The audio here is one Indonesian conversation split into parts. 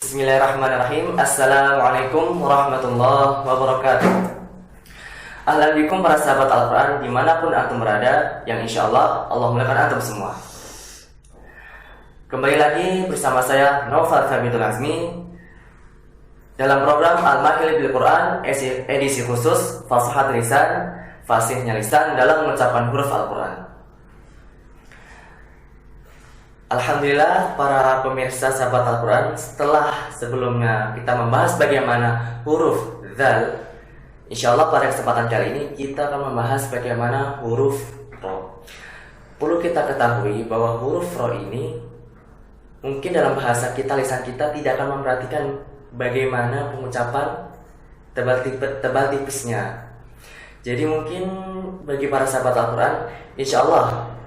Bismillahirrahmanirrahim. Assalamualaikum warahmatullahi wabarakatuh. Ahlan bikum para sahabat Al-Quran dimanapun antum berada, yang insya Allah muliakan antum semua. Kembali lagi bersama saya Naufal Thabitul Azmi dalam program Al-Mahil bil Quran edisi khusus Fasahat Lisan, Fasihnya Lisan dalam mengucapkan huruf Al-Quran. Alhamdulillah para pemirsa sahabat Al-Quran, setelah sebelumnya kita membahas bagaimana huruf dzal, insyaallah pada kesempatan kali ini kita akan membahas bagaimana huruf ro. Perlu kita ketahui bahwa huruf ro ini mungkin dalam bahasa kita, lisan kita tidak akan memperhatikan bagaimana pengucapan tebal tipisnya. Jadi mungkin bagi para sahabat Al-Quran, insyaallah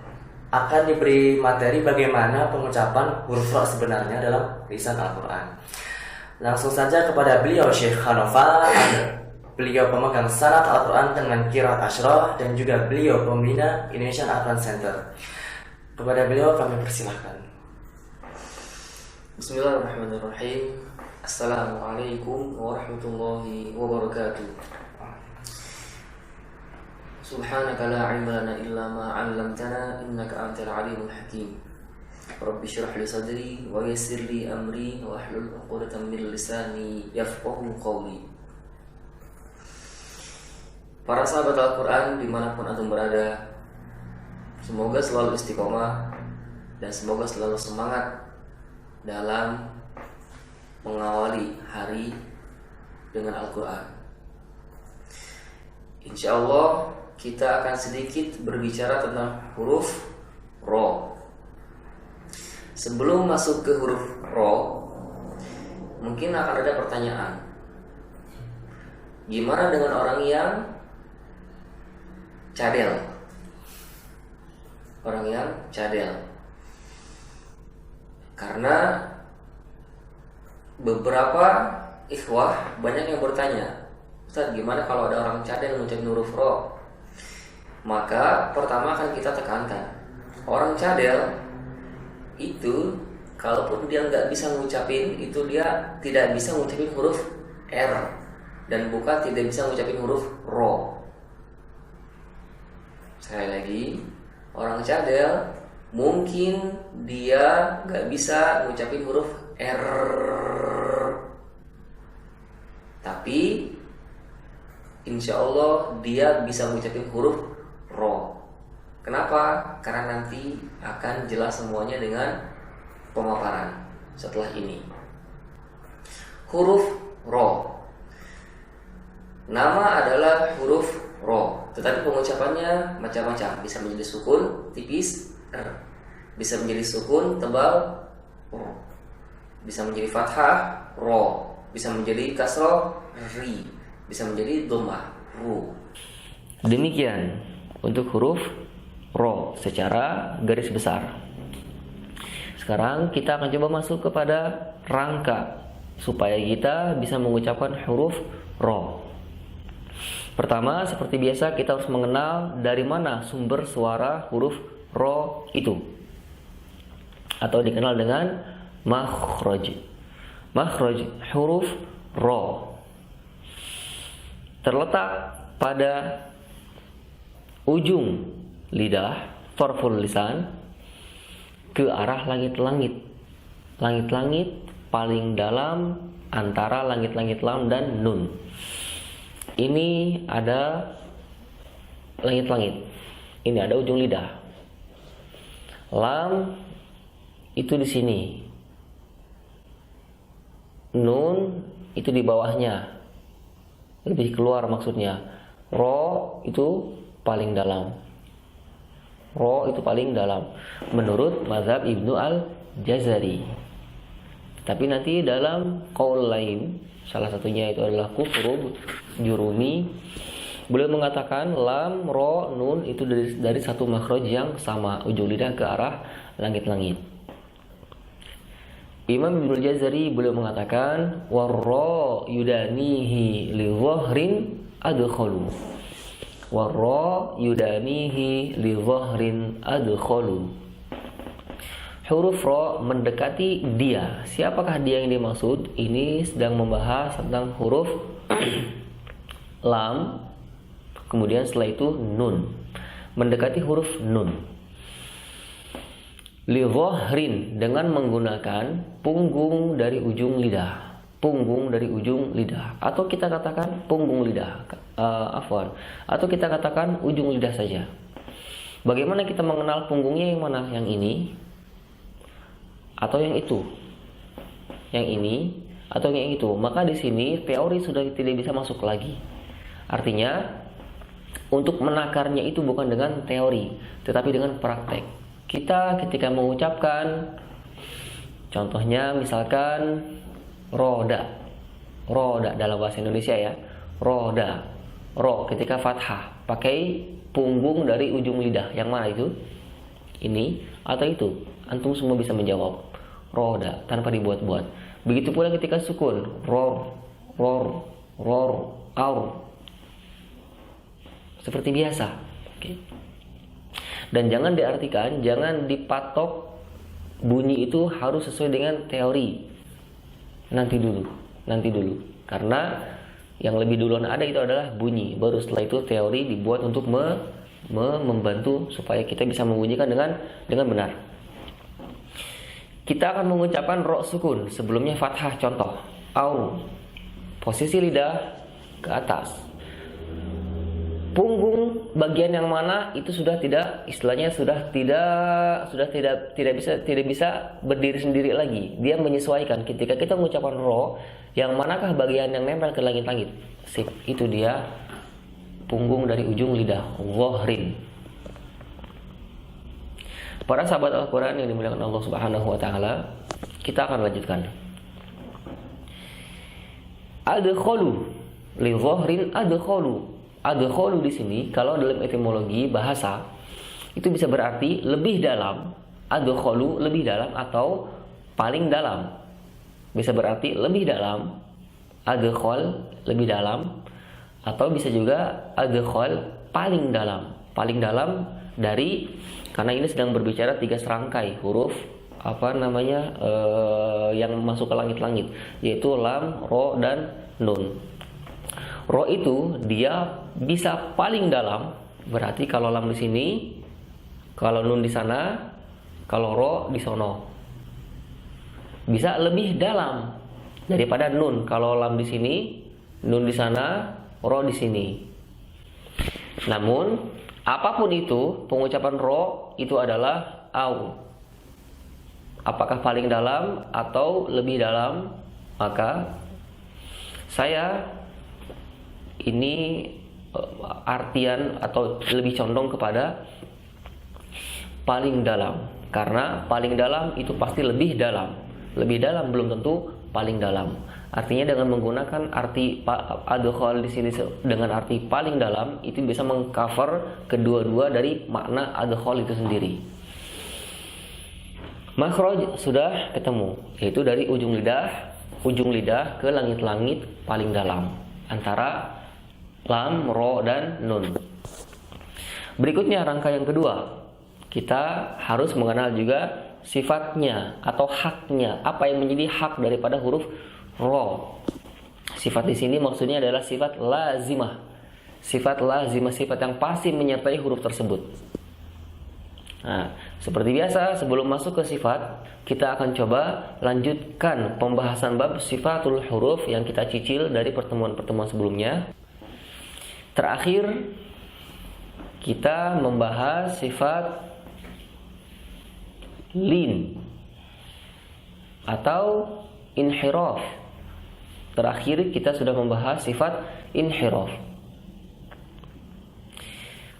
akan diberi materi bagaimana pengucapan huruf ro sebenarnya dalam lisan Al-Quran. Langsung saja kepada beliau Syekh Hanafa, beliau pemegang sanad Al-Quran dengan qiraat Asyrah dan juga beliau pembina Indonesian Al-Quran Center. Kepada beliau kami persilahkan. Bismillahirrahmanirrahim. Assalamualaikum warahmatullahi wabarakatuh. Subhanaka la ilma lana illa ma 'allamtana innaka antal alimul hakim. Rabbi shrah li sadri wa yassir li amri wa hlul 'uqdatam min lisani yafqahu qawli. Para sahabat Al-Quran dimanapun antum berada, semoga selalu istiqomah dan semoga selalu semangat dalam mengawali hari dengan Al-Quran. Insyaallah kita akan sedikit berbicara tentang huruf ro. Sebelum masuk ke huruf ro, mungkin akan ada pertanyaan. Gimana dengan orang yang cadel? Orang yang cadel. Karena beberapa ikhwah banyak yang bertanya, Ustaz, gimana kalau ada orang cadel mengucapkan huruf ro? Maka pertama akan kita tekankan, orang cadel itu kalaupun dia nggak bisa ngucapin, itu dia tidak bisa ngucapin huruf R dan bukan tidak bisa ngucapin huruf ro. Sekali lagi, orang cadel mungkin dia nggak bisa ngucapin huruf R, tapi insya Allah dia bisa mengucapkan huruf ro. Kenapa? Karena nanti akan jelas semuanya dengan pemaparan setelah ini. Huruf ro, nama adalah huruf ro, tetapi pengucapannya macam-macam. Bisa menjadi sukun tipis r, bisa menjadi sukun tebal ro, bisa menjadi fathah ro, bisa menjadi kasroh ri, bisa menjadi dhammah ru. Demikian untuk huruf ro secara garis besar. Sekarang kita akan coba masuk kepada rangka supaya kita bisa mengucapkan huruf ro. Pertama, seperti biasa kita harus mengenal dari mana sumber suara huruf ro itu, atau dikenal dengan makhraj. Makhraj huruf ro terletak pada ujung lidah, tarful lisan, ke arah langit-langit. Langit-langit paling dalam antara langit-langit lam dan nun. Ini ada langit-langit. Ini ada ujung lidah. Lam itu di sini. Nun itu di bawahnya. Lebih keluar maksudnya. Ro itu paling dalam. Ro itu paling dalam menurut mazhab Ibnu Al-Jazari. Tapi nanti dalam qaul lain, salah satunya itu adalah Kufrub Jurumi, beliau mengatakan lam, ro, nun itu dari satu makhraj yang sama, ujung lidah ke arah langit-langit. Imam Ibnu Al-Jazari beliau mengatakan warra yudanihi li dhahrin adkhalu. Warra yudanihi li dhahrin adkhalu. huruf ro mendekati dia. Siapakah dia yang dimaksud? Ini sedang membahas tentang huruf lam, kemudian setelah itu nun. Mendekati huruf nun. Li dhahrin, dengan menggunakan punggung dari ujung lidah. Punggung dari ujung lidah, atau kita katakan punggung lidah. Atau kita katakan ujung lidah saja. Bagaimana kita mengenal punggungnya yang mana? Yang ini atau yang itu? Yang ini atau yang itu? Maka di sini teori sudah tidak bisa masuk lagi. Artinya untuk menakarnya itu bukan dengan teori, tetapi dengan praktek. Kita ketika mengucapkan, contohnya misalkan roda dalam bahasa Indonesia ya, roda, ro ketika fathah pakai punggung dari ujung lidah. Yang mana itu? Ini atau itu? Antum semua bisa menjawab. Roda tanpa dibuat-buat. Begitu pula ketika sukun, ror, aur. Seperti biasa. Oke. Dan jangan diartikan, jangan dipatok bunyi itu harus sesuai dengan teori. Nanti dulu. Karena yang lebih duluan ada itu adalah bunyi. Baru setelah itu teori dibuat untuk membantu supaya kita bisa membunyikan dengan benar. Kita akan mengucapkan ro sukun, sebelumnya fathah, contoh au, posisi lidah ke atas. Punggung bagian yang mana itu sudah tidak, istilahnya sudah tidak bisa berdiri sendiri lagi. Dia menyesuaikan ketika kita mengucapkan ro, yang manakah bagian yang nempel ke langit-langit. Sip, itu dia punggung dari ujung lidah, dhahrin. Para sahabat Al-Quran yang dimuliakan Allah Subhanahu wa Ta'ala, kita akan lanjutkan. Adkhalu, li dhahrin adkhalu. Adkhalu di sini kalau dalam etimologi bahasa itu bisa berarti lebih dalam. Adkhalu lebih dalam atau paling dalam. Bisa berarti lebih dalam. Adkhal lebih dalam, atau bisa juga adkhal paling dalam. Paling dalam dari, karena ini sedang berbicara 3 serangkai huruf yang masuk ke langit-langit, yaitu lam, ro, dan nun. Ro itu dia bisa paling dalam, berarti kalau lam di sini, kalau nun di sana, kalau ro di sono. Bisa lebih dalam daripada nun. Kalau lam di sini, nun di sana, ro di sini. Namun apapun itu, pengucapan ro itu adalah au. Apakah paling dalam atau lebih dalam? Maka saya ini artian atau lebih condong kepada paling dalam, karena paling dalam itu pasti lebih dalam. Lebih dalam belum tentu paling dalam. Artinya dengan menggunakan arti adkhal di sini dengan arti paling dalam itu bisa mengcover kedua-dua dari makna adkhal itu sendiri. Makhraj sudah ketemu, yaitu dari ujung lidah ke langit-langit paling dalam antara lam, ro, dan nun. Berikutnya rangka yang kedua, kita harus mengenal juga sifatnya atau haknya. Apa yang menjadi hak daripada huruf ro? Sifat di sini maksudnya adalah sifat lazimah. Sifat lazimah, sifat yang pasti menyertai huruf tersebut. Nah, seperti biasa sebelum masuk ke sifat, kita akan coba lanjutkan pembahasan bab sifatul huruf yang kita cicil dari pertemuan-pertemuan sebelumnya. Terakhir kita membahas sifat lin atau inhiraf. Terakhir kita sudah membahas sifat inhiraf.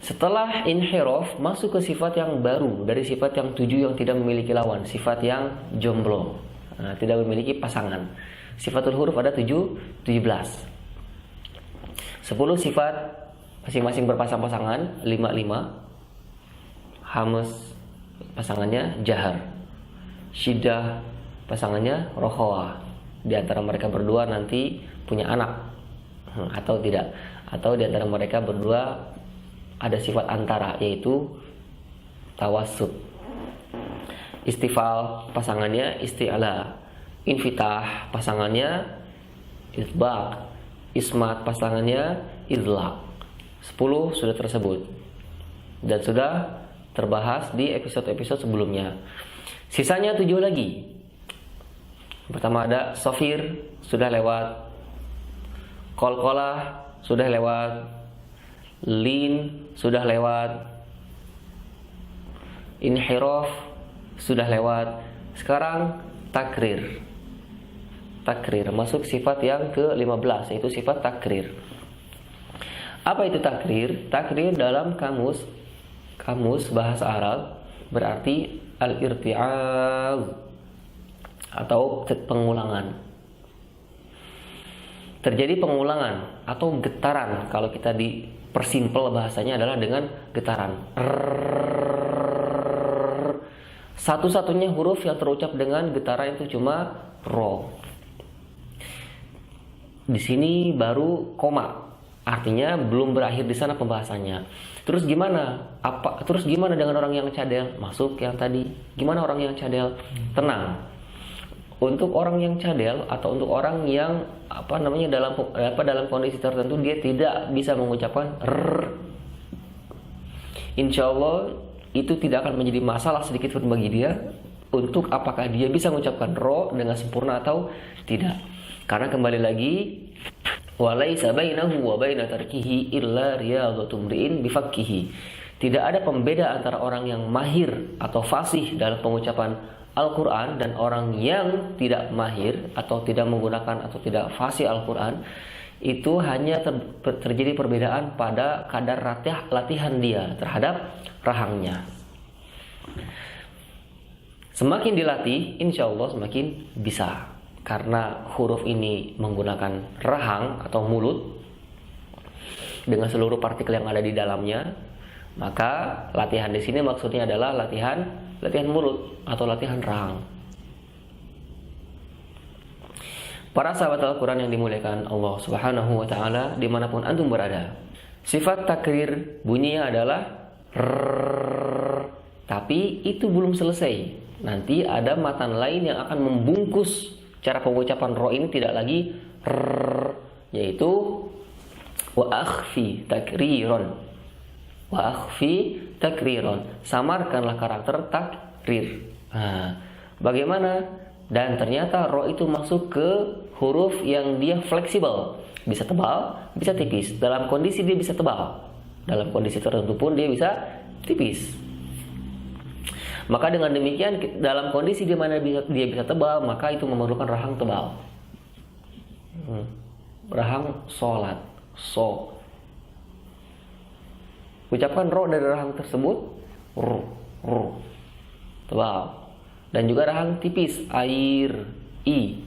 Setelah inhiraf masuk ke sifat yang baru dari sifat yang 7 yang tidak memiliki lawan, sifat yang jomblo, tidak memiliki pasangan. Sifatul huruf ada 17. 10 sifat masing-masing berpasang-pasangan, 5. Hamas pasangannya jahar, syiddah pasangannya rokhawah. Di antara mereka berdua nanti punya anak atau tidak, atau di antara mereka berdua ada sifat antara, yaitu tawassut. Istifal pasangannya isti'la. Infitah pasangannya itbaq. Ismat pasangannya idlaq. 10 sudah tersebut dan sudah terbahas di episode-episode sebelumnya. Sisanya 7 lagi. Pertama ada sofir, sudah lewat. Qalqalah sudah lewat. Lin sudah lewat. Inhiraf sudah lewat. Sekarang takrir. Takrir masuk sifat yang ke-15, yaitu sifat takrir. Apa itu takrir? Takrir dalam kamus bahasa Arab berarti al-irti'az atau pengulangan. Terjadi pengulangan atau getaran. Kalau kita dipersimpel bahasanya adalah dengan getaran. Satu-satunya huruf yang terucap dengan getaran itu cuma ro. Di sini baru koma. Artinya belum berakhir di sana pembahasannya. Terus gimana? Terus gimana dengan orang yang cadel? Masuk yang tadi. Gimana orang yang cadel? Tenang. Untuk orang yang cadel atau untuk orang yang dalam kondisi tertentu dia tidak bisa mengucapkan insya Allah itu tidak akan menjadi masalah sedikit pun bagi dia untuk apakah dia bisa mengucapkan ro dengan sempurna atau tidak. Karena kembali lagi, walaisa bainahu wa baina tarkihi illa riyadhatu mri'in bifakkihi. Tidak ada pembeda antara orang yang mahir atau fasih dalam pengucapan Al-Quran dan orang yang tidak mahir atau tidak menggunakan atau tidak fasih Al-Quran. Itu hanya terjadi perbedaan pada kadar latihan dia terhadap rahangnya. Semakin dilatih, insya Allah semakin bisa. Karena huruf ini menggunakan rahang atau mulut dengan seluruh partikel yang ada di dalamnya, maka latihan di sini maksudnya adalah latihan mulut atau latihan rahang. Para sahabat Al-Quran yang dimuliakan Allah Subhanahu wa Ta'ala, dimanapun antum berada, sifat takrir bunyinya adalah tapi itu belum selesai. Nanti ada matan lain yang akan membungkus cara pengucapan ro ini, tidak lagi yaitu wa akhfi takriron. Wa akhfi takriron. Samarkanlah karakter takrir. Nah, bagaimana? Dan ternyata ro itu masuk ke huruf yang dia fleksibel, bisa tebal, bisa tipis. Dalam kondisi dia bisa tebal, dalam kondisi tertentu pun dia bisa tipis. Maka dengan demikian dalam kondisi di mana dia bisa tebal, maka itu memerlukan rahang tebal. Rahang solat, so. Ucapkan ro dari rahang tersebut, tebal. Dan juga rahang tipis, air, i,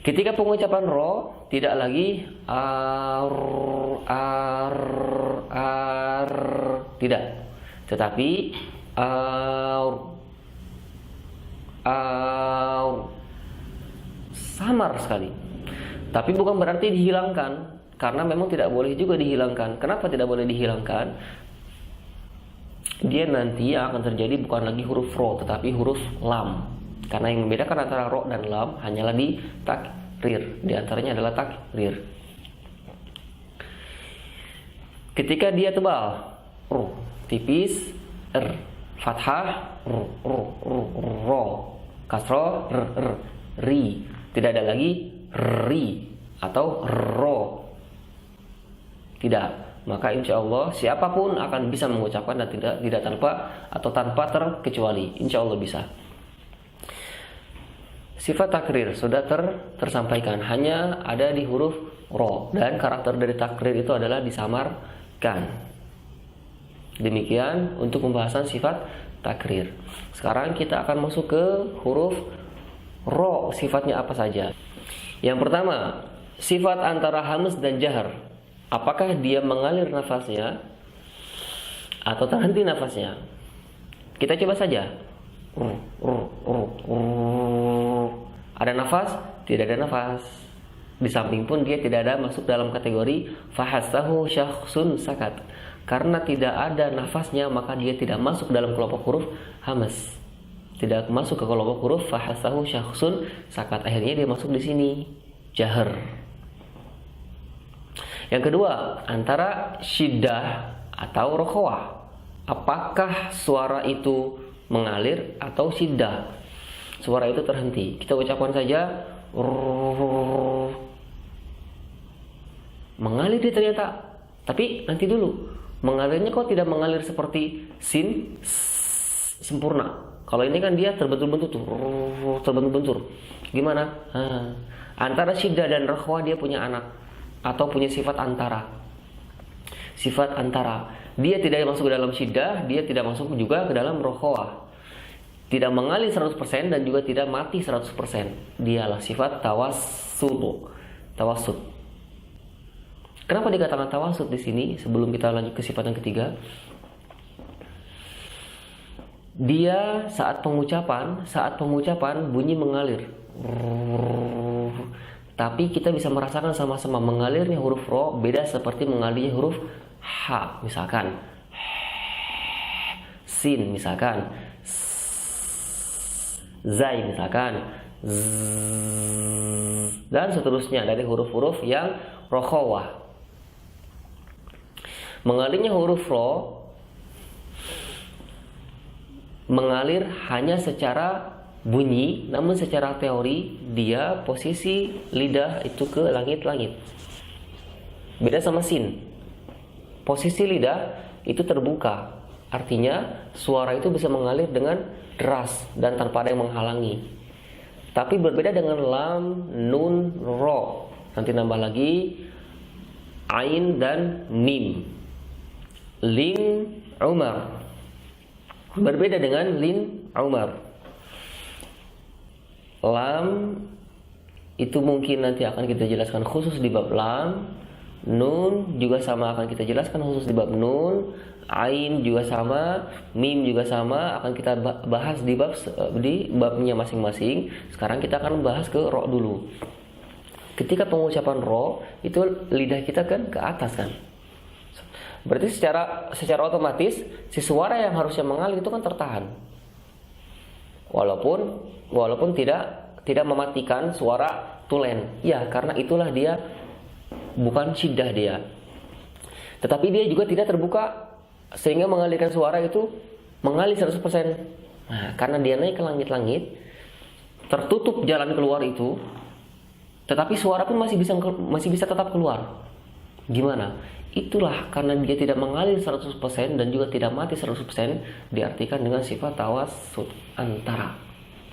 Ketika pengucapan ro tidak lagi tidak, tetapi samar sekali. Tapi bukan berarti dihilangkan, karena memang tidak boleh juga dihilangkan. Kenapa tidak boleh dihilangkan? Dia nanti akan terjadi bukan lagi huruf ro, tetapi huruf lam. Karena yang membedakan antara ro dan lam hanyalah di takrir. Di antaranya adalah takrir. Ketika dia tebal, tipis, fathah, ro, kasroh, ri. Tidak ada lagi ri atau ro. Tidak. Maka insya Allah siapapun akan bisa mengucapkan dan tidak tanpa terkecuali. Insya Allah bisa. Sifat takrir sudah tersampaikan, hanya ada di huruf ro, dan karakter dari takrir itu adalah disamarkan. Demikian untuk pembahasan sifat takrir. Sekarang kita akan masuk ke huruf ro, sifatnya apa saja. Yang pertama, sifat antara hamz dan jahar. Apakah dia mengalir nafasnya atau terhenti nafasnya? Kita coba saja. Ada nafas? Tidak ada nafas. Di samping pun dia tidak ada masuk dalam kategori fahasahu syakhsun sakat. Karena tidak ada nafasnya, maka dia tidak masuk dalam kelompok huruf hamas. Tidak masuk ke kelompok huruf fahasahu syakhsun sakat. Akhirnya dia masuk di sini, jahar. Yang kedua, antara syiddah atau rokhawah. Apakah suara itu mengalir atau syiddah? Suara itu terhenti. Kita ucapkan saja mengalir dia ternyata. Tapi nanti dulu, mengalirnya kok tidak mengalir seperti sin sempurna. Kalau ini kan dia terbentur. Gimana? Antara syiddah dan rakhwah dia punya anak atau punya sifat antara. Sifat antara. Dia tidak masuk ke dalam syiddah, dia tidak masuk juga ke dalam rakhwah. Tidak mengalir 100% dan juga tidak mati 100%. Dialah sifat tawassut. Kenapa dikatakan tawassut di sini? Sebelum kita lanjut ke sifat yang ketiga, dia saat pengucapan bunyi mengalir. Tapi kita bisa merasakan sama-sama mengalirnya huruf ro beda seperti mengalirnya huruf ha, misalkan sin, misalkan zai, misalkan dan seterusnya dari huruf-huruf yang rokhawah. Mengalirnya huruf ro mengalir hanya secara bunyi, namun secara teori dia posisi lidah itu ke langit-langit. Beda sama sin. Posisi lidah itu terbuka. Artinya suara itu bisa mengalir dengan deras dan tanpa ada yang menghalangi. Tapi berbeda dengan lam, nun, ro. Nanti nambah lagi ain dan mim. Lin, Umar. Berbeda dengan lin, Umar. Lam itu mungkin nanti akan kita jelaskan khusus di bab lam. Nun juga sama akan kita jelaskan khusus di bab nun. Ain juga sama, mim juga sama, akan kita bahas di babnya masing-masing. Sekarang kita akan bahas ke ro dulu. Ketika pengucapan ro itu lidah kita kan ke atas kan. Berarti secara otomatis si suara yang harusnya mengalir itu kan tertahan. Walaupun tidak mematikan suara tulen. Ya, karena itulah dia bukan syiddah dia. Tetapi dia juga tidak terbuka sehingga mengalirkan suara itu mengalir 100%. Nah, karena dia naik ke langit-langit, tertutup jalan keluar itu, tetapi suara pun masih bisa tetap keluar. Gimana? Itulah karena dia tidak mengalir 100% dan juga tidak mati 100%, diartikan dengan sifat tawassut antara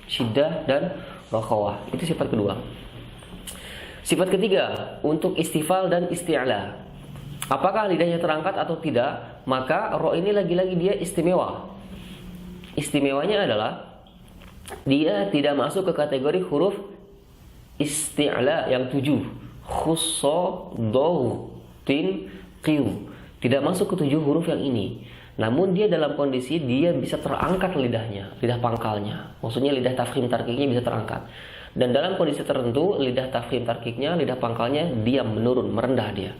syiddah dan rokhawah. Itu sifat kedua. Sifat ketiga, untuk istifal dan isti'la. Apakah lidahnya terangkat atau tidak? Maka ro ini lagi-lagi dia istimewa. Istimewanya adalah dia tidak masuk ke kategori huruf isti'la yang 7. Khusso, doh, tin, qiu. Tidak masuk ke 7 huruf yang ini. Namun dia dalam kondisi dia bisa terangkat lidahnya, lidah pangkalnya. Maksudnya lidah tafkhim tarkiknya bisa terangkat. Dan dalam kondisi tertentu lidah tafkhim tarkiknya, lidah pangkalnya diam, menurun, merendah dia.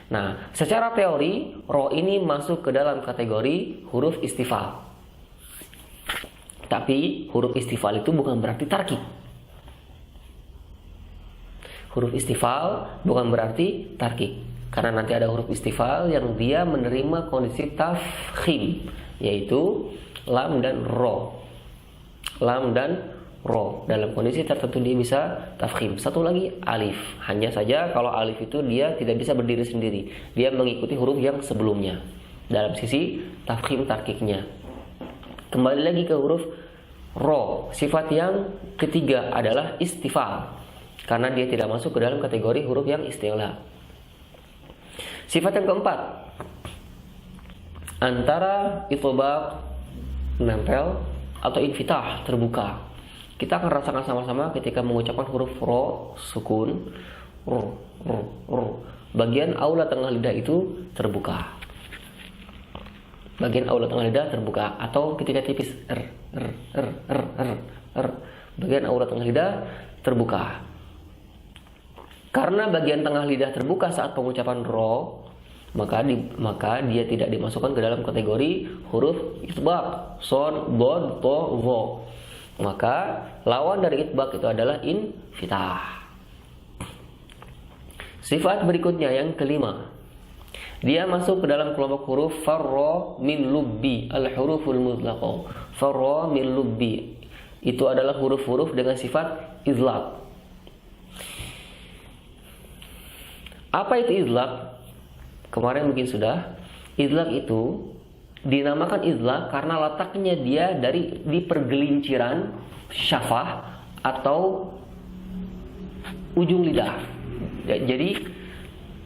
Nah, secara teori ro ini masuk ke dalam kategori huruf istifal. Tapi huruf istifal itu bukan berarti tarkik. Huruf istifal bukan berarti tarkik. Karena nanti ada huruf istifal yang dia menerima kondisi tafkhim, yaitu lam dan ro. Lam dan ro. Dalam kondisi tertentu dia bisa tafkhim. Satu lagi alif. Hanya saja kalau alif itu dia tidak bisa berdiri sendiri. Dia mengikuti huruf yang sebelumnya dalam sisi tafkhim tarkiknya. Kembali lagi ke huruf ro. Sifat yang ketiga adalah istifal. Karena dia tidak masuk ke dalam kategori huruf yang isti'la. Sifat yang keempat, antara itobaq menempel atau infitah terbuka. Kita akan rasakan sama-sama ketika mengucapkan huruf ro sukun, ro. Bagian aula tengah lidah itu terbuka. Bagian aula tengah lidah terbuka, atau ketika tipis bagian aula tengah lidah terbuka. Karena bagian tengah lidah terbuka saat pengucapan ro, maka dia tidak dimasukkan ke dalam kategori huruf itbaq, shad, dhad, tha, dha. Maka lawan dari itbaq itu adalah infitah. Sifat berikutnya yang kelima, dia masuk ke dalam kelompok huruf farra min lubbi, al-huruful mutlaqah. Farra min lubbi itu adalah huruf-huruf dengan sifat izlaq. Apa itu izlaq? Kemarin mungkin sudah. Izlaq itu dinamakan izlaq karena letaknya dia di pergelinciran syafah atau ujung lidah. Jadi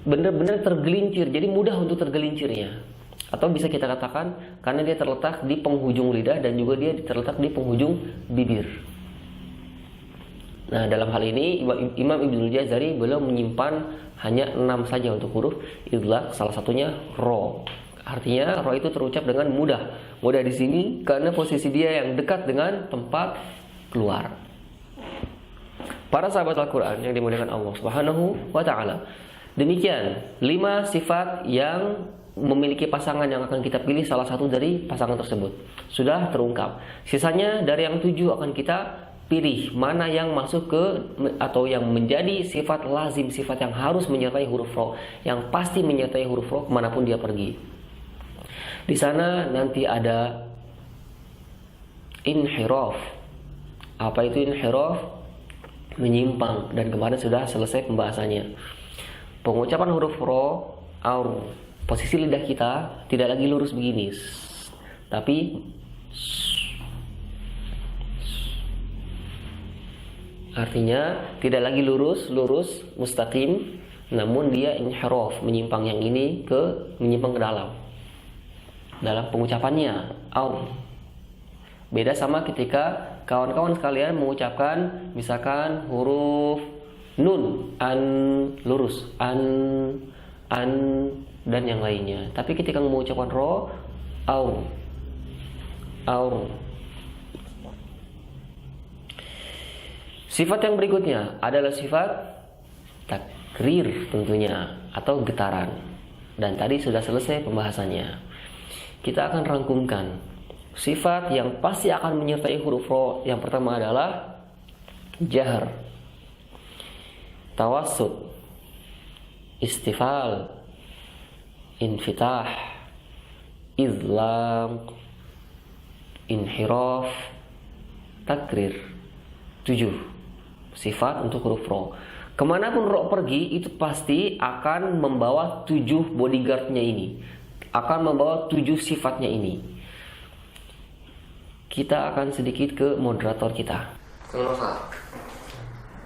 benar-benar tergelincir, jadi mudah untuk tergelincirnya. Atau bisa kita katakan karena dia terletak di penghujung lidah dan juga dia terletak di penghujung bibir. Nah, dalam hal ini Imam Ibnul Jazari belum menyimpan hanya 6 saja untuk huruf idlaq, salah satunya ro. Artinya ro itu terucap dengan mudah. Mudah di sini karena posisi dia yang dekat dengan tempat keluar. Para sahabat Al-Qur'an yang dimuliakan Allah Subhanahu wa taala. Demikian 5 sifat yang memiliki pasangan yang akan kita pilih salah satu dari pasangan tersebut. Sudah terungkap. Sisanya dari yang 7 akan kita pilih mana yang masuk ke atau yang menjadi sifat lazim, sifat yang harus menyertai huruf ro, yang pasti menyertai huruf ro kemanapun dia pergi. Di sana nanti ada inhiraf. Apa itu inhiraf? Menyimpang, dan kemarin sudah selesai pembahasannya. Pengucapan huruf ro, posisi lidah kita tidak lagi lurus begini, tapi artinya tidak lagi lurus mustaqim, namun dia inhiraf, menyimpang yang ini menyimpang ke dalam pengucapannya. Beda sama ketika kawan-kawan sekalian mengucapkan misalkan huruf nun, an lurus, an dan yang lainnya. Tapi ketika mengucapkan ro, Sifat yang berikutnya adalah sifat takrir tentunya, atau getaran. Dan tadi sudah selesai pembahasannya. Kita akan rangkumkan sifat yang pasti akan menyertai huruf ro. Yang pertama adalah jahr, tawassut, istifal, infitah, izlaq, inhiraf, takrir. 7 sifat untuk huruf ro. Kemanapun ro pergi itu pasti akan membawa 7 bodyguardnya ini, akan membawa 7 sifatnya ini. Kita akan sedikit ke moderator kita.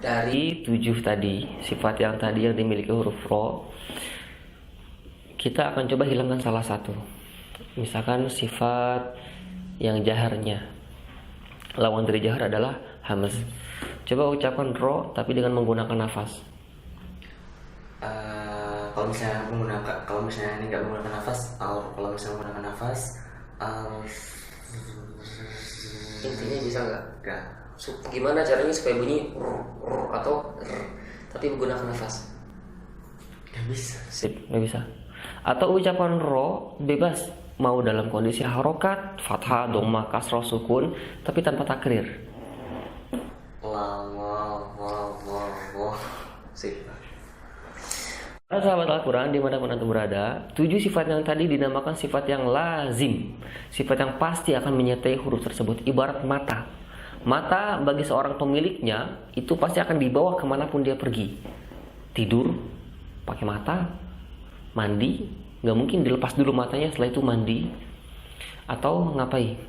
Dari 7 tadi, sifat yang tadi yang dimiliki huruf ro, kita akan coba hilangkan salah satu. Misalkan sifat yang jaharnya, lawan dari jahar adalah hamz. Coba ucapkan ro tapi dengan menggunakan nafas. Kalau misalnya ini nggak menggunakan nafas, kalau misalnya menggunakan nafas, intinya bisa nggak? Nggak. Gimana caranya supaya bunyi atau tapi menggunakan nafas? Nggak bisa. Nggak bisa. Atau ucapan ro bebas, mau dalam kondisi harokat, fathah, dhamma, kasrah, sukun, tapi tanpa takrir. Sip. Para sahabat Al-Quran dimanapun antum berada, 7 sifat yang tadi dinamakan sifat yang lazim, sifat yang pasti akan menyertai huruf tersebut. Ibarat mata. Mata bagi seorang pemiliknya itu pasti akan dibawa kemanapun dia pergi. Tidur pakai mata, mandi nggak mungkin dilepas dulu matanya setelah itu mandi, atau ngapain,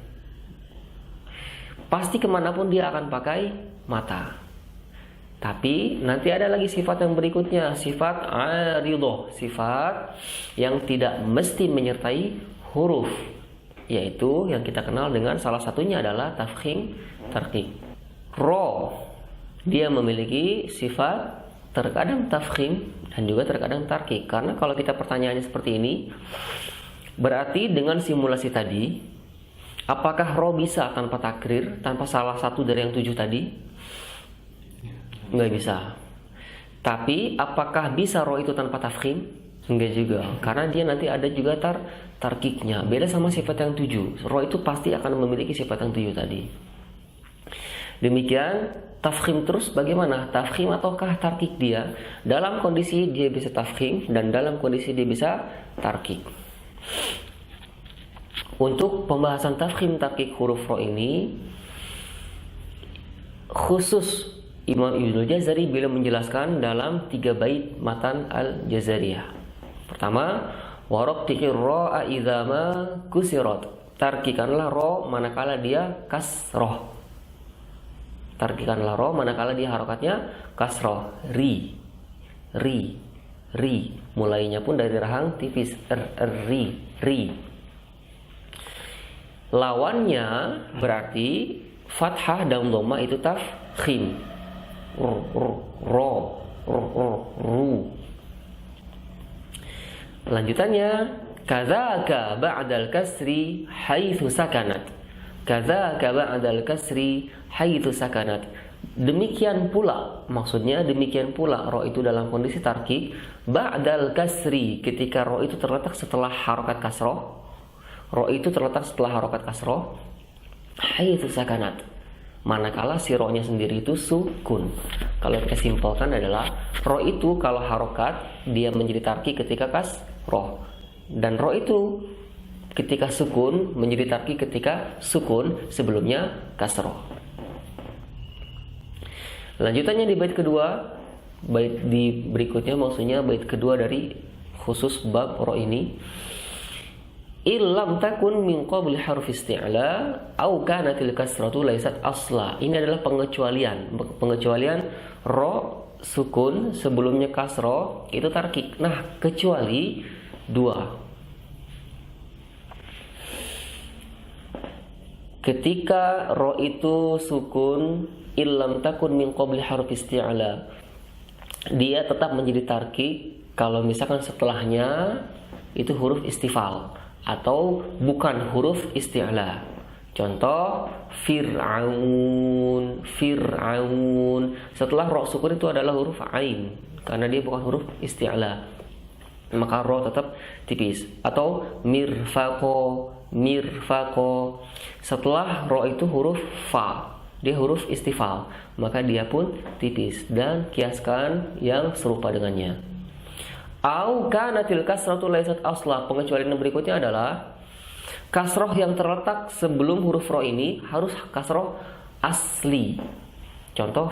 pasti kemanapun dia akan pakai mata. Tapi nanti ada lagi sifat yang berikutnya, sifat aridoh, sifat yang tidak mesti menyertai huruf, yaitu yang kita kenal dengan salah satunya adalah tafkhim, tarqiq. Ro, dia memiliki sifat terkadang tafkhim dan juga terkadang tarqiq. Karena kalau kita pertanyaannya seperti ini, berarti dengan simulasi tadi, apakah ro bisa tanpa takrir, tanpa salah satu dari yang 7 tadi? Nggak bisa. Tapi apakah bisa ro itu tanpa tafkhim? Enggak juga, karena dia nanti ada juga tarkiknya. Beda sama sifat yang 7. Ro itu pasti akan memiliki sifat yang 7 tadi. Demikian tafkhim terus bagaimana? Tafkhim ataukah tarkik dia? Dalam kondisi dia bisa tafkhim dan dalam kondisi dia bisa tarkik. Untuk pembahasan tafkhim tarkik huruf ro ini khusus Imam Ibnul Jazari beliau menjelaskan dalam 3 bait matan Al-Jazariyah. Pertama, waraqtiqir ra'a idza ma kusirat. Tarkikanlah ro manakala dia kasroh. Tarkikanlah ro manakala dia harokatnya kasroh. Ri. Mulainya pun dari rahang tipis. Ri. Lawannya berarti fathah dan dhamma itu tafkhim. Ru. Lanjutannya, kadzaka ba'dal kasri haitsu sakanat. Kadzaka ba'dal kasri haitsu sakanat. Demikian pula, maksudnya demikian pula ro itu dalam kondisi tarkik ba'dal kasri, ketika ro itu terletak setelah harokat kasroh. Ro itu terletak setelah harokat kasroh haitsu sakanat, manakala si ro-nya sendiri itu sukun. Kalau kita simpulkan adalah ro itu kalau harokat dia menjadi tarkik ketika kasroh, dan ro itu ketika sukun menjadi tarkik ketika sukun sebelumnya kasroh. Lanjutannya di bait kedua, bait di berikutnya maksudnya bait kedua dari khusus bab ro ini. Illam takun min qabli harf isti'la au kanatil kasratu laysat asla. Ini adalah pengecualian ro sukun sebelumnya kasro itu tarkik. Nah, kecuali 2. Ketika ro itu sukun, illam takun min qabli harf isti'la, dia tetap menjadi tarkik kalau misalkan setelahnya itu huruf istifal atau bukan huruf isti'la. Contoh Fir'aun. Setelah ro sukun itu adalah huruf ain karena dia bukan huruf isti'la, maka ro tetap tipis. Atau mirfaqo. Setelah ro itu huruf fa, dia huruf istifal, maka dia pun tipis. Dan kiaskan yang serupa dengannya. Au kanatil kasratu laysat asla. Pengecualian yang berikutnya adalah kasroh yang terletak sebelum huruf ro ini harus kasroh asli. Contoh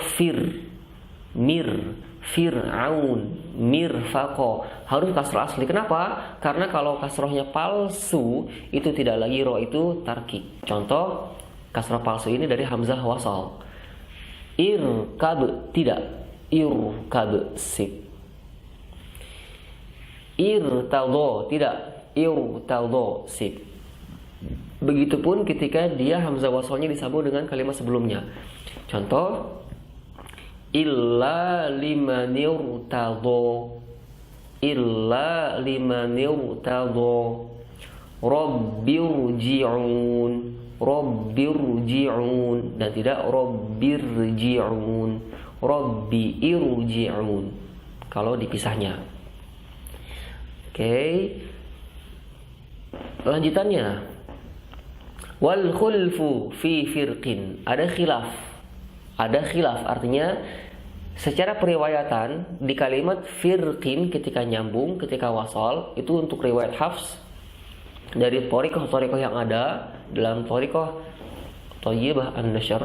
Fir'aun, mirfaqo, harus kasroh asli. Kenapa? Karena kalau kasrohnya palsu itu tidak lagi ro itu tarkik. Contoh kasroh palsu ini dari hamzah wasal. Irkab, tidak. Irkab, sip. Irtadho, tidak. Irtadho, sip. Begitupun ketika dia hamzah wasalnya disambung dengan kalimat sebelumnya. Contoh illa liman irtadho. Rabbirji'un, dan tidak rabbirji'un. Rabbi irji'un kalau dipisahnya. Oke. Lanjutannya, wal khulfu fi firqin. Ada khilaf artinya secara periwayatan di kalimat firqin ketika nyambung, ketika wasal, itu untuk riwayat Hafs dari thoriqah yang ada dalam thoriqah Thayyibah An-Nashr.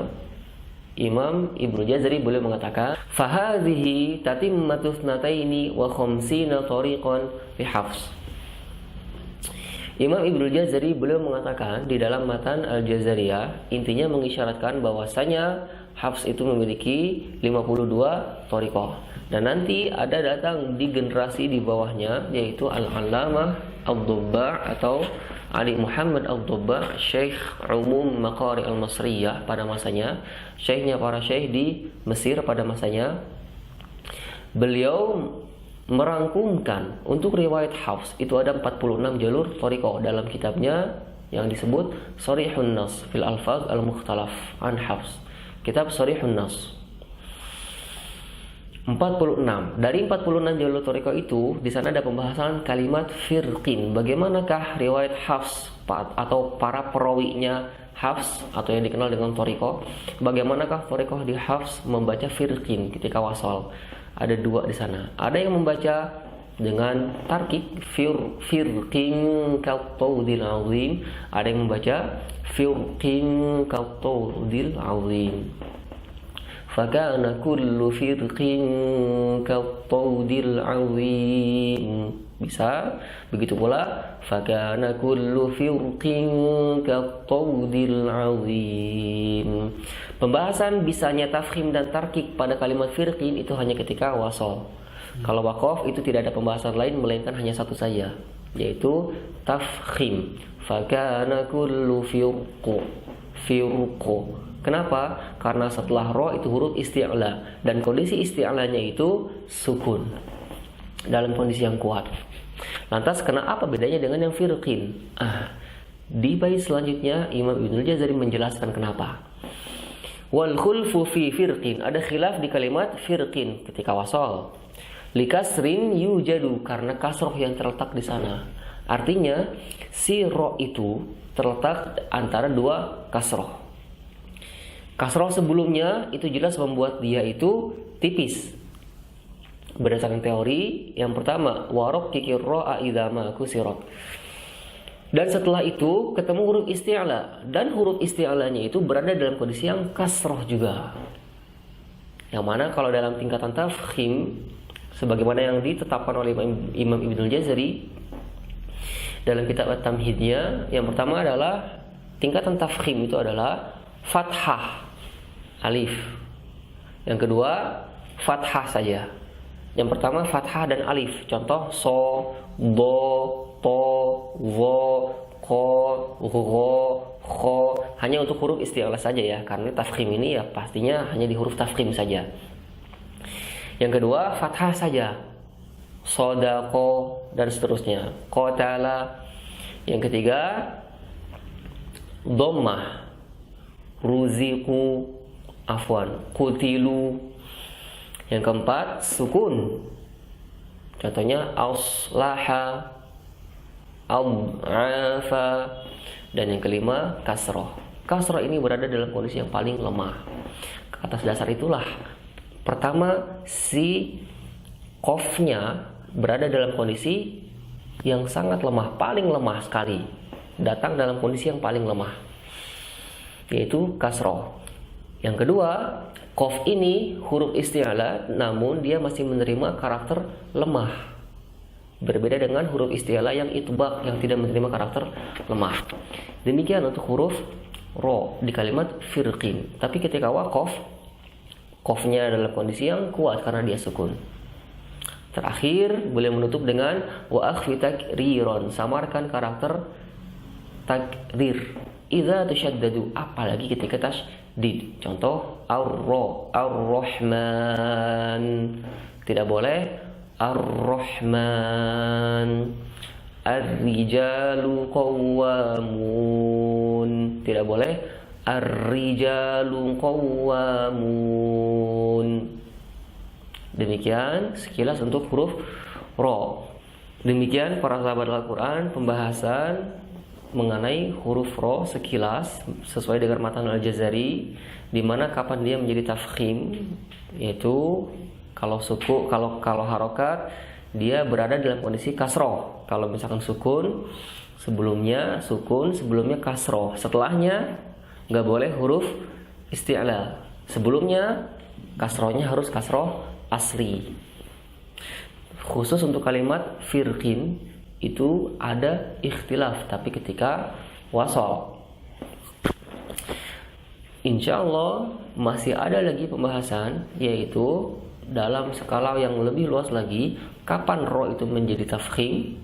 Imam Ibnu Jazari beliau mengatakan, fahadhihi tatimmatu thnataini wa khamsina tariqan fi Hafs. Imam Ibnu Jazari beliau mengatakan di dalam matan Al-Jazariyah, intinya mengisyaratkan bahwasanya Hafs itu memiliki 52 thariqah. Dan nanti ada datang di generasi di bawahnya, yaitu Al-Allamah Ad-Dubba' atau Ali Muhammad Ad-Dubba', Syekh Umum Maqari Al-Masriyah pada masanya, syekhnya para syekh di Mesir pada masanya. Beliau merangkumkan untuk riwayat Hafs itu ada 46 jalur thariqah dalam kitabnya yang disebut Sharihun Nas fil Alfaz Al-Mukhtalaf an Hafs. Kitab Sharihun Nas. 46. Dari 46 jalur thariqah itu, di sana ada pembahasan kalimat firqin. Bagaimanakah riwayat Hafs atau para perawinya Hafs atau yang dikenal dengan thariqah? Bagaimanakah thariqah di Hafs membaca firqin ketika wasal? Ada dua di sana. Ada yang membaca dengan tarkik firqin kattaudil azim, ada yang membaca firqin kattaudil azim. Fakana kullu firqin kattaudil azim. Bisa. Begitu pula fakana kullu firqin kattaudil azim. Pembahasan bisanya tafkhim dan tarkik pada kalimat firqin itu hanya ketika wasal. Kalau waqaf itu tidak ada pembahasan lain melainkan hanya satu saja, yaitu tafkhim. Fakana kullu firqu. Kenapa? Karena setelah ro itu huruf isti'la, dan kondisi isti'lanya itu sukun dalam kondisi yang kuat. Lantas kenapa bedanya dengan yang firqin? Di bait selanjutnya Imam Ibnul Jazari menjelaskan kenapa. Wal khulfu fi firqin, ada khilaf di kalimat firqin ketika wasal. Likasrin yujadu, karena kasroh yang terletak di sana. Artinya si ro itu terletak antara dua kasroh. Kasroh sebelumnya itu jelas membuat dia itu tipis. Berdasarkan teori yang pertama, warok kikir ro'a idama kusirot. Dan setelah itu ketemu huruf isti'la, dan huruf isti'lanya itu berada dalam kondisi yang kasroh juga. Yang mana kalau dalam tingkatan tafkhim, sebagaimana yang ditetapkan oleh Imam Ibnul Jazari dalam kitab At-Tamhidnya, yang pertama adalah tingkatan tafkhim itu adalah fathah alif. Yang kedua fathah saja. Yang pertama fathah dan alif. Contoh so, do, to, wo, ko, gho, kho. Hanya untuk huruf isti'la saja ya, karena tafkhim ini ya pastinya hanya di huruf tafkhim saja. Yang kedua fathah saja, sodako dan seterusnya, qatala. Yang ketiga dhammah, ruziku, afwan, qutilu. Yang keempat sukun, contohnya auslaha, afa. Dan yang kelima kasroh. Kasroh ini berada dalam kondisi yang paling lemah. Atas dasar itulah, pertama, si qafnya berada dalam kondisi yang sangat lemah, paling lemah sekali. Datang dalam kondisi yang paling lemah, yaitu kasroh. Yang kedua, qaf ini huruf isti'la, namun dia masih menerima karakter lemah. Berbeda dengan huruf isti'la yang itbaq, yang tidak menerima karakter lemah. Demikian untuk huruf ro di kalimat firqin. Tapi ketika waqaf, qafnya dalam kondisi yang kuat karena dia sukun. Terakhir boleh menutup dengan wa akhfi takriron, samarkan karakter takrir. Idza tashaddadu, apalagi ketika tasydid. Contoh ar-rahman, tidak boleh ar-rahman. Ar-rijalu qawwamun, tidak boleh ar-rijalu qawwamun. Demikian sekilas untuk huruf ro. Demikian para sahabat Al-Quran pembahasan mengenai huruf ro sekilas sesuai dengan matan Al-Jazari, di mana kapan dia menjadi tafkhim, yaitu kalau suku, kalau harokat dia berada dalam kondisi kasroh. Kalau misalkan sukun sebelumnya kasroh, setelahnya nggak boleh huruf isti'la. Sebelumnya kasrohnya harus kasroh asli. Khusus untuk kalimat firqin itu ada ikhtilaf, tapi ketika wasal. Insya Allah masih ada lagi pembahasan, yaitu dalam skala yang lebih luas lagi, kapan ro itu menjadi tafkhim,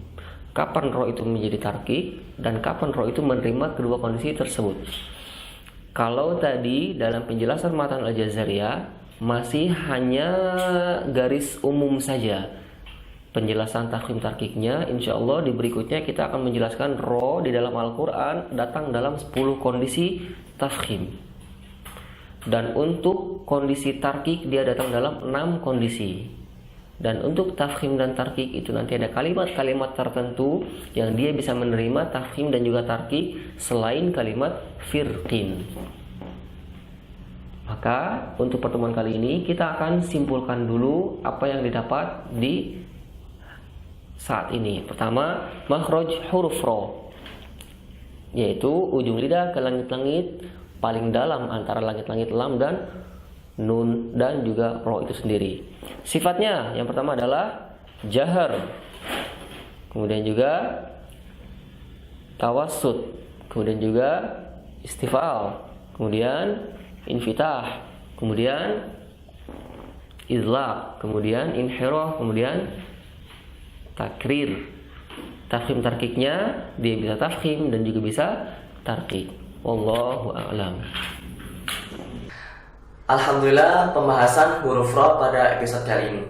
kapan ro itu menjadi tarkik, dan kapan ro itu menerima kedua kondisi tersebut. Kalau tadi dalam penjelasan matan Al-Jazariyah masih hanya garis umum saja penjelasan tafkhim tarkiknya. Insya Allah di berikutnya kita akan menjelaskan ro di dalam Al-Quran datang dalam 10 kondisi tafkhim. Dan untuk kondisi tarkik dia datang dalam 6 kondisi. Dan untuk tafkhim dan tarkik itu nanti ada kalimat-kalimat tertentu yang dia bisa menerima tafkhim dan juga tarkik selain kalimat firqin. Maka untuk pertemuan kali ini kita akan simpulkan dulu apa yang didapat di saat ini. Pertama, makhraj huruf ro, yaitu ujung lidah ke langit-langit paling dalam antara langit-langit lam dan nun dan juga ro itu sendiri. Sifatnya yang pertama adalah jahar, kemudian juga tawassut, kemudian juga istifal, kemudian infitah, kemudian izlaq, kemudian inhirah, kemudian takrir. Tafkhim tarkiknya dia bisa tafkhim dan juga bisa tarkik. Wallahu a'lam. Alhamdulillah pembahasan huruf ro pada episode kali ini.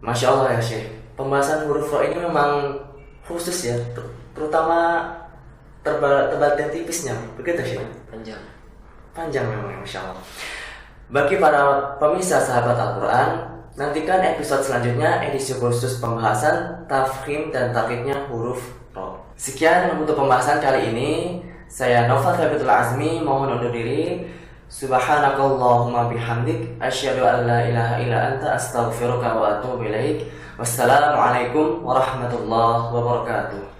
Masya Allah ya Syekh, pembahasan huruf ro ini memang khusus ya, terutama tebal dan tipisnya, begitu Syekh? Panjang memang, Masya Allah. Bagi para pemirsa sahabat Al-Quran, nantikan episode selanjutnya edisi khusus pembahasan tafkhim dan tarkiknya huruf ro. Sekian untuk pembahasan kali ini. Saya Naufal Thabitul Azmi mohon undur diri. Subhanakallahumma bihamdik asyhadu an la ilaha illa anta astaghfiruka wa atubu ilaik. Wassalamualaikum warahmatullahi wabarakatuh.